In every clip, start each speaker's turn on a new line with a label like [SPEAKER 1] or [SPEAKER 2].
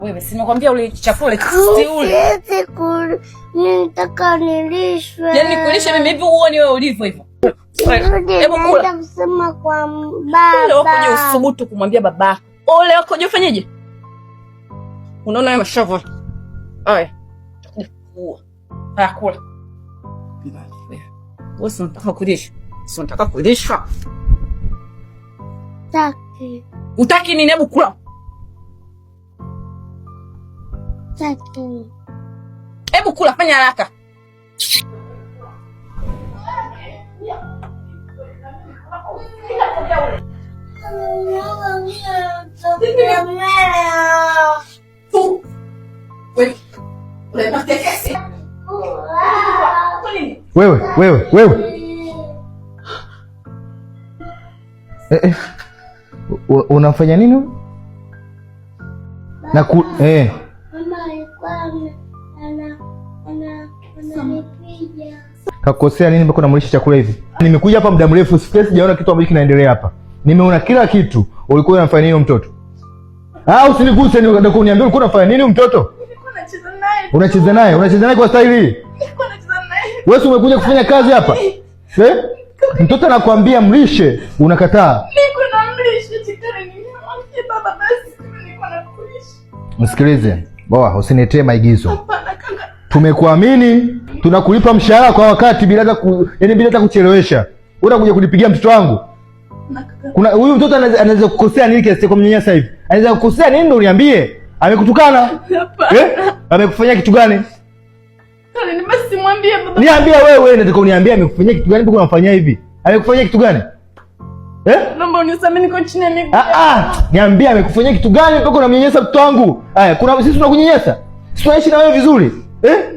[SPEAKER 1] Wewe si nimekwambia ule chakula kisti ule.
[SPEAKER 2] Nitaka nilishwe.
[SPEAKER 1] Yaani nikulishe mimi hivi uone wewe ulivyo hivyo.
[SPEAKER 2] Hebu kula. Kusema kwa baba.
[SPEAKER 1] Leo kuja usubutu kumwambia baba. Ole wako je ufanyeje? Unaona wewe mashavu. Aya. Utakuwa. Haya kula. Wewe si unataka kulisha. Si unataka kulisha.
[SPEAKER 2] Taki.
[SPEAKER 1] Utaki nini? Hebu kula.
[SPEAKER 2] Taki.
[SPEAKER 1] Hebu kula, fanya haraka.
[SPEAKER 3] Wewe. Unafanya nini? Na
[SPEAKER 2] Mama alikuwa ananipiga.
[SPEAKER 3] Kakosea nini mpaka unamlisha chakula hivi? Nimekuja hapa muda mrefu, sijaona kitu ambacho kinaendelea hapa. Nimeona kila kitu. Ulikuwa unafanya nini mtoto? Usiniguse, ndio kuniambia ulikuwa unafanya nini mtoto?
[SPEAKER 1] Nilikuwa nacheza naye.
[SPEAKER 3] Unacheza naye? Unacheza naye kwa staili hii?
[SPEAKER 1] Nilikuwa nacheza naye.
[SPEAKER 3] Wewe umekuja kufanya kazi hapa? Mtoto anakuambia mlishe, unakataa.
[SPEAKER 1] Niko namlisha chikani nimwambie baba basi nilikuwa nakulisha.
[SPEAKER 3] Msikilize. Boa, usiniletee maigizo.
[SPEAKER 1] Hapana kaka.
[SPEAKER 3] Tumekuamini, tunakulipa mshahara kwa wakati bila hata kuchelewesha. Unakuja kunipigia mtoto wangu? Kuna huyu mtoto anaweza kukosea nini kiasi kwa mnyanyasa hivi? Anaweza kukosea nini ndio uniambie? Amekutukana? Amekufanyia kitu gani?
[SPEAKER 1] Kale basi mwambie baba.
[SPEAKER 3] Niambie wewe, nataka uniambie amekufanyia kitu gani mpaka unamfanyia hivi? Amekufanyia kitu gani?
[SPEAKER 1] Naomba unisamee niko chini ya miguu.
[SPEAKER 3] Niambie amekufanyia kitu gani mpaka unamnyanyasa mtoto wangu? Sisi tunakunyanyasa? Sisi tunaishi na wewe vizuri?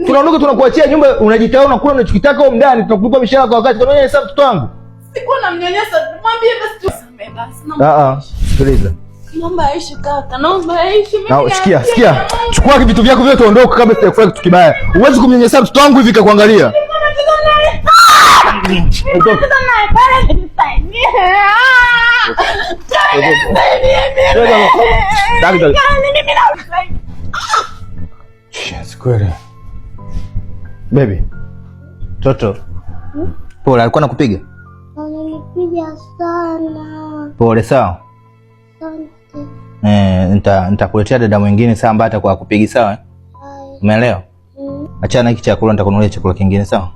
[SPEAKER 3] Tunaondoka tunakuachia nyumba, unajitao unakula unachokitaka huko ndani, tunakulipa mishahara kwa wakati. Tunanyanyasa mtoto wangu?
[SPEAKER 1] Sikuwa namnyanyasa, mwambie basi tusamee basi.
[SPEAKER 3] Sikiliza.
[SPEAKER 1] Naomba aishi kaka, naomba aishi mimi.
[SPEAKER 3] Sikia. Chukua vitu vyako vyote ondoka kabla sijakufanya kitu kibaya. Huwezi kumnyanyasa mtoto wangu hivi kakuangalia. Kweli. Baby. Toto. Pole, alikuwa anakupiga?
[SPEAKER 2] Ananipiga sana.
[SPEAKER 3] Pole sawa?
[SPEAKER 2] Asante.
[SPEAKER 3] Nitakuletea dada mwingine sawa ambaye atakuwa akupigi sawa? Umeelewa? Achana hiki chakula, nitakununulia chakula kingine sawa?